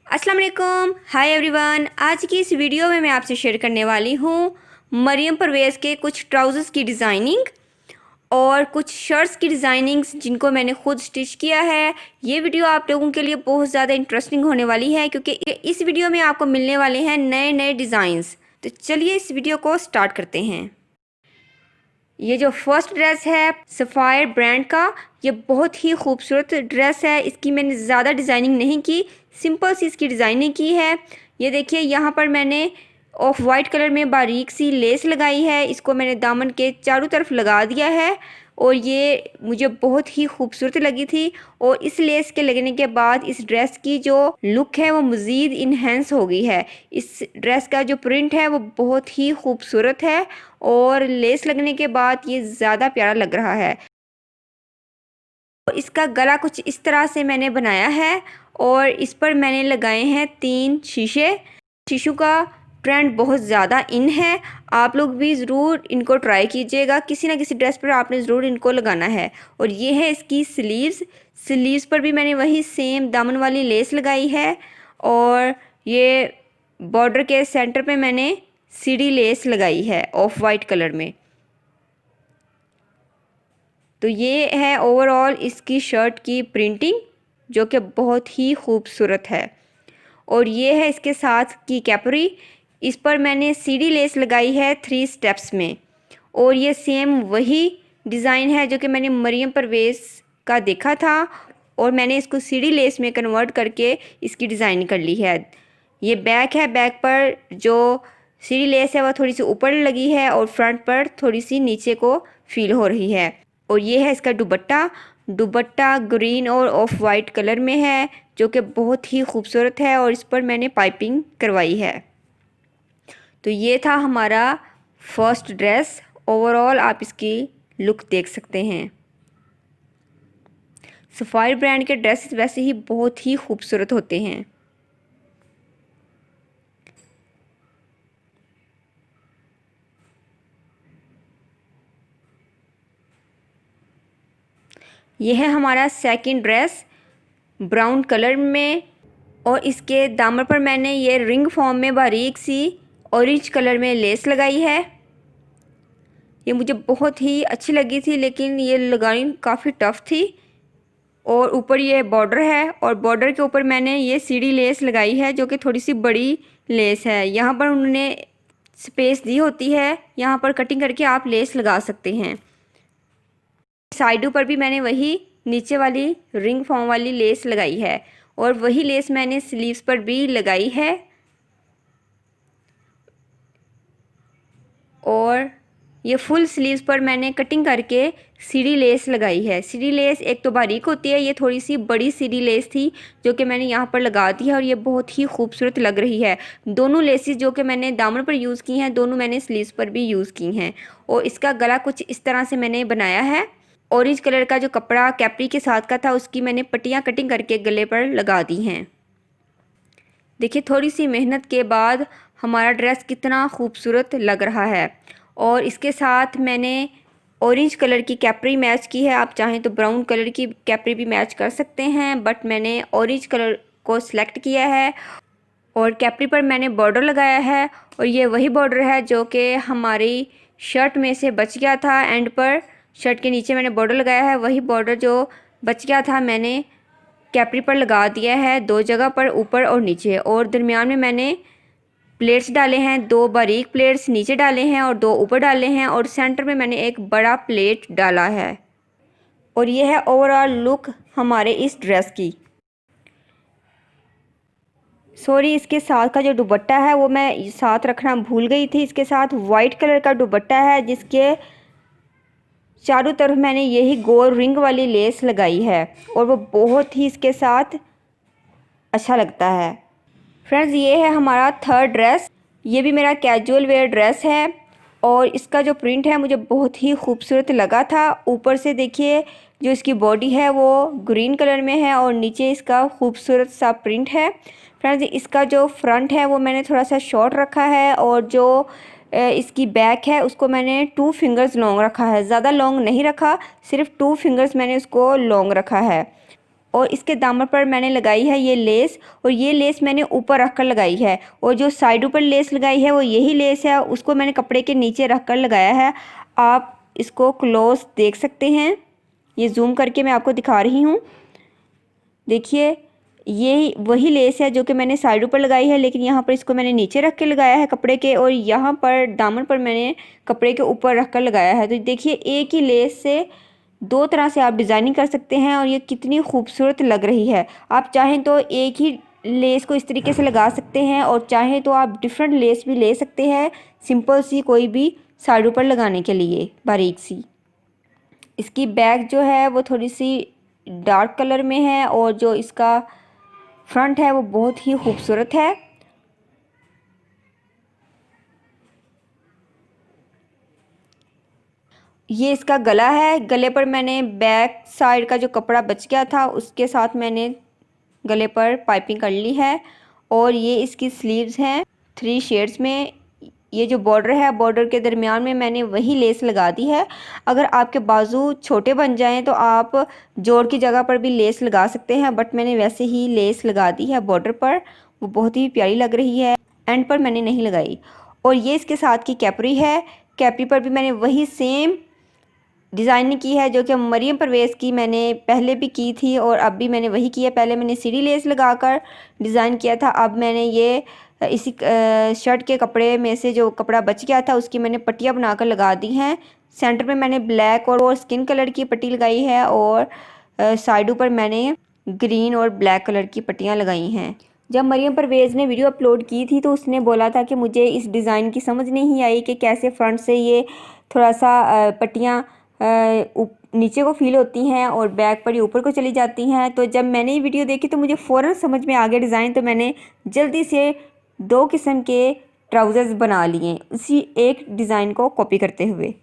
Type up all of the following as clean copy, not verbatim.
अस्सलाम वालेकुम, hi everyone. आज की इस वीडियो में मैं आपसे शेयर करने वाली हूँ मरियम परवेज़ के कुछ ट्राउज़र्स की डिज़ाइनिंग और कुछ शर्ट्स की डिज़ाइनिंग्स जिनको मैंने खुद स्टिच किया है। ये वीडियो आप लोगों के लिए बहुत ज़्यादा इंटरेस्टिंग होने वाली है क्योंकि इस वीडियो में आपको मिलने वाले हैं नए नए डिज़ाइंस। तो चलिए इस वीडियो को स्टार्ट करते हैं। ये जो फर्स्ट ड्रेस है सफ़ायर ब्रांड का, ये बहुत ही खूबसूरत ड्रेस है। इसकी मैंने ज़्यादा डिज़ाइनिंग नहीं की, सिंपल सी इसकी डिज़ाइनिंग की है। ये देखिए यहाँ पर मैंने ऑफ वाइट कलर में बारीक सी लेस लगाई है। इसको मैंने दामन के चारों तरफ लगा दिया है और ये मुझे बहुत ही खूबसूरत लगी थी। और इस लेस के लगने के बाद इस ड्रेस की जो लुक है वो मज़ीद इन्हेंस हो गई है। इस ड्रेस का जो प्रिंट है वो बहुत ही खूबसूरत है और लेस लगने के बाद ये ज़्यादा प्यारा लग रहा है। इसका गला कुछ इस तरह से मैंने बनाया है और इस पर मैंने लगाए हैं 3 शीशे। शीशों का ट्रेंड बहुत ज़्यादा इन है, आप लोग भी ज़रूर इनको ट्राई कीजिएगा। किसी ना किसी ड्रेस पर आपने ज़रूर इनको लगाना है। और ये है इसकी स्लीव्स पर भी मैंने वही सेम दामन वाली लेस लगाई है और ये बॉर्डर के सेंटर पे मैंने सीढ़ी लेस लगाई है ऑफ वाइट कलर में। तो ये है ओवरऑल इसकी शर्ट की प्रिंटिंग जो कि बहुत ही खूबसूरत है। और ये है इसके साथ की कैपरी। इस पर मैंने सीढ़ी लेस लगाई है 3 स्टेप्स में और ये सेम वही डिज़ाइन है जो कि मैंने मरियम परवेज़ का देखा था और मैंने इसको सीढ़ी लेस में कन्वर्ट करके इसकी डिज़ाइन कर ली है। ये बैक है, बैक पर जो सीढ़ी लेस है वह थोड़ी सी ऊपर लगी है और फ्रंट पर थोड़ी सी नीचे को फील हो रही है। और ये है इसका दुपट्टा ग्रीन और ऑफ वाइट कलर में है जो कि बहुत ही खूबसूरत है और इस पर मैंने पाइपिंग करवाई है। तो ये था हमारा फर्स्ट ड्रेस। ओवरऑल आप इसकी लुक देख सकते हैं। सफ़ायर ब्रांड के ड्रेसेस वैसे ही बहुत ही खूबसूरत होते हैं। यह है हमारा सेकंड ड्रेस ब्राउन कलर में और इसके दामन पर मैंने ये रिंग फॉर्म में बारीक सी ऑरेंज कलर में लेस लगाई है। ये मुझे बहुत ही अच्छी लगी थी लेकिन ये लगानी काफ़ी टफ़ थी। और ऊपर ये बॉर्डर है और बॉर्डर के ऊपर मैंने ये सीढ़ी लेस लगाई है जो कि थोड़ी सी बड़ी लेस है। यहाँ पर उन्होंने स्पेस दी होती है, यहाँ पर कटिंग करके आप लेस लगा सकते हैं। साइडों पर भी मैंने वही नीचे वाली रिंग फॉर्म वाली लेस लगाई है और वही लेस मैंने स्लीव्स पर भी लगाई है। और ये फुल स्लीव्स पर मैंने कटिंग करके सीढ़ी लेस लगाई है। सीढ़ी लेस एक तो बारीक होती है, ये थोड़ी सी बड़ी सीढ़ी लेस थी जो कि मैंने यहाँ पर लगा दी है और ये बहुत ही खूबसूरत लग रही है। दोनों लेसेस जो कि मैंने दामन पर यूज़ की हैं दोनों मैंने स्लीव्स पर भी यूज़ की हैं। और इसका गला कुछ इस तरह से मैंने बनाया है। ऑरेंज कलर का जो कपड़ा कैपरी के साथ का था उसकी मैंने पट्टियाँ कटिंग करके गले पर लगा दी हैं। देखिए थोड़ी सी मेहनत के बाद हमारा ड्रेस कितना खूबसूरत लग रहा है। और इसके साथ मैंने ऑरेंज कलर की कैपरी मैच की है। आप चाहें तो ब्राउन कलर की कैपरी भी मैच कर सकते हैं बट मैंने ऑरेंज कलर को सिलेक्ट किया है। और कैपरी पर मैंने बॉर्डर लगाया है और ये वही बॉर्डर है जो कि हमारी शर्ट में से बच गया था। एंड पर शर्ट के नीचे मैंने बॉर्डर लगाया है, वही बॉर्डर जो बच गया था मैंने कैपरी पर लगा दिया है 2 जगह पर, ऊपर और नीचे। और दरमियान में मैंने प्लेट्स डाले हैं, 2 बारीक प्लेट्स नीचे डाले हैं और 2 ऊपर डाले हैं और सेंटर में मैंने एक बड़ा प्लेट डाला है। और ये है ओवरऑल लुक हमारे इस ड्रेस की। सॉरी, इसके साथ का जो दुपट्टा है वो मैं साथ रखना भूल गई थी। इसके साथ वाइट कलर का दुपट्टा है जिसके चारों तरफ मैंने यही गोल रिंग वाली लेस लगाई है और वो बहुत ही इसके साथ अच्छा लगता है। फ्रेंड्स, ये है हमारा थर्ड ड्रेस। ये भी मेरा कैजुअल वेयर ड्रेस है और इसका जो प्रिंट है मुझे बहुत ही खूबसूरत लगा था। ऊपर से देखिए जो इसकी बॉडी है वो ग्रीन कलर में है और नीचे इसका खूबसूरत सा प्रिंट है। फ्रेंड्स, इसका जो फ्रंट है वो मैंने थोड़ा सा शॉर्ट रखा है और जो इसकी बैक है उसको मैंने 2 फिंगर्स लॉन्ग रखा है, ज़्यादा लॉन्ग नहीं रखा, सिर्फ 2 फिंगर्स मैंने उसको लॉन्ग रखा है। और इसके दामन पर मैंने लगाई है ये लेस, और ये लेस मैंने ऊपर रख कर लगाई है, और जो साइडों पर लेस लगाई है वो यही लेस है, उसको मैंने कपड़े के नीचे रख कर लगाया है। आप इसको क्लोज देख सकते हैं, ये जूम करके मैं आपको दिखा रही हूँ। देखिए ये वही लेस है जो कि मैंने साइडों पर लगाई है, लेकिन यहाँ पर इसको मैंने नीचे रख के लगाया है कपड़े के, और यहाँ पर दामन पर मैंने कपड़े के ऊपर रख कर लगाया है। तो देखिए एक ही लेस से दो तरह से आप डिज़ाइनिंग कर सकते हैं, और ये कितनी खूबसूरत लग रही है। आप चाहें तो एक ही लेस को इस तरीके से लगा सकते हैं, और चाहें तो आप डिफरेंट लेस भी ले सकते हैं, सिंपल सी कोई भी साइडों पर लगाने के लिए बारीक सी। इसकी बैक जो है वो थोड़ी सी डार्क कलर में है, और जो इसका फ्रंट है वो बहुत ही खूबसूरत है। ये इसका गला है, गले पर मैंने बैक साइड का जो कपड़ा बच गया था उसके साथ मैंने गले पर पाइपिंग कर ली है। और ये इसकी स्लीव्स हैं 3 शेड्स में। ये जो बॉर्डर है, बॉर्डर के दरमियान में मैंने वही लेस लगा दी है। अगर आपके बाजू छोटे बन जाएं तो आप जोड़ की जगह पर भी लेस लगा सकते हैं, बट मैंने वैसे ही लेस लगा दी है बॉर्डर पर, वो बहुत ही प्यारी लग रही है। एंड पर मैंने नहीं लगाई। और ये इसके साथ की कैपरी है, कैपरी पर भी मैंने वही सेम डिज़ाइनिंग की है जो कि मरियम परवेज़ की मैंने पहले भी की थी, और अब भी मैंने वही की है। पहले मैंने सीढ़ी लेस लगाकर डिज़ाइन किया था, अब मैंने ये इसी शर्ट के कपड़े में से जो कपड़ा बच गया था उसकी मैंने पट्टियाँ बनाकर लगा दी हैं। सेंटर में मैंने ब्लैक और स्किन कलर की पट्टी लगाई है, और साइडों पर मैंने ग्रीन और ब्लैक कलर की पट्टियाँ लगाई हैं। जब मरियम परवेज़ ने वीडियो अपलोड की थी तो उसने बोला था कि मुझे इस डिज़ाइन की समझ नहीं आई कि कैसे फ्रंट से ये थोड़ा सा पट्टियाँ नीचे को फील होती हैं और बैक पर ही ऊपर को चली जाती हैं। तो जब मैंने ये वीडियो देखी तो मुझे फ़ौरन समझ में आ गया डिज़ाइन, तो मैंने जल्दी से 2 किस्म के ट्राउज़र्स बना लिए उसी एक डिज़ाइन को कॉपी करते हुए।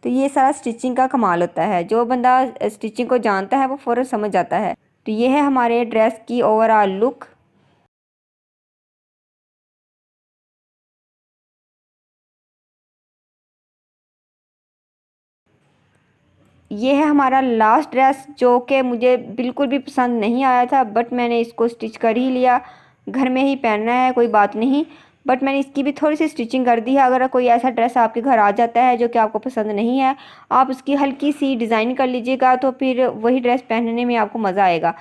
तो ये सारा स्टिचिंग का कमाल होता है, जो बंदा स्टिचिंग को जानता है वो फ़ौरन समझ जाता है। तो ये है हमारे ड्रेस की ओवरऑल लुक। ये है हमारा लास्ट ड्रेस जो कि मुझे बिल्कुल भी पसंद नहीं आया था, बट मैंने इसको स्टिच कर ही लिया। घर में ही पहनना है, कोई बात नहीं, बट मैंने इसकी भी थोड़ी सी स्टिचिंग कर दी है। अगर कोई ऐसा ड्रेस आपके घर आ जाता है जो कि आपको पसंद नहीं है, आप उसकी हल्की सी डिज़ाइन कर लीजिएगा, तो फिर वही ड्रेस पहनने में आपको मज़ा आएगा।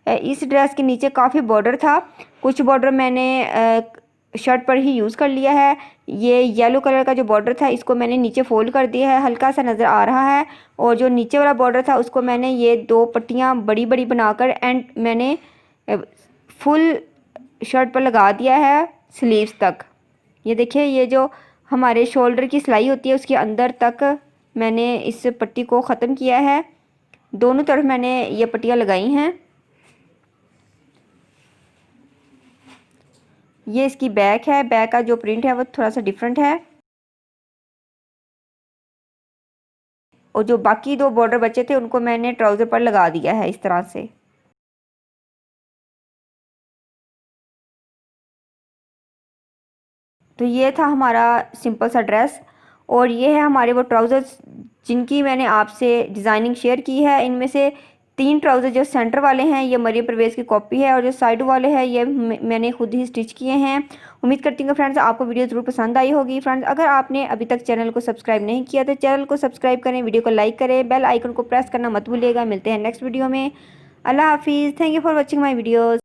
इस ड्रेस के नीचे काफ़ी बॉर्डर था, कुछ बॉर्डर मैंने शर्ट पर ही यूज़ कर लिया है। ये येलो कलर का जो बॉर्डर था इसको मैंने नीचे फोल्ड कर दिया है, हल्का सा नज़र आ रहा है। और जो नीचे वाला बॉर्डर था उसको मैंने ये 2 पट्टियाँ बड़ी बड़ी बनाकर एंड मैंने फुल शर्ट पर लगा दिया है स्लीव्स तक। ये देखिए, ये जो हमारे शोल्डर की सिलाई होती है उसके अंदर तक मैंने इस पट्टी को ख़त्म किया है। दोनों तरफ मैंने ये पट्टियाँ लगाई हैं। ये इसकी बैक है, बैक का जो प्रिंट है वो थोड़ा सा डिफरेंट है। और जो बाकी 2 बॉर्डर बचे थे उनको मैंने ट्राउज़र पर लगा दिया है इस तरह से। तो ये था हमारा सिंपल सा ड्रेस, और ये है हमारे वो ट्राउज़र्स जिनकी मैंने आपसे डिज़ाइनिंग शेयर की है। इनमें से 3 ट्राउज़र जो सेंटर वाले हैं ये मरियम परवेज़ की कॉपी है, और जो साइड वाले हैं ये मैंने खुद ही स्टिच किए हैं। उम्मीद करती हूँ फ्रेंड्स आपको वीडियो ज़रूर पसंद आई होगी। फ्रेंड्स, अगर आपने अभी तक चैनल को सब्सक्राइब नहीं किया तो चैनल को सब्सक्राइब करें, वीडियो को लाइक करें, बेल आइकन को प्रेस करना मत भूलिएगा। मिलते हैं नेक्स्ट वीडियो में। अल्लाह हाफिज़। Thank you for watching my videos.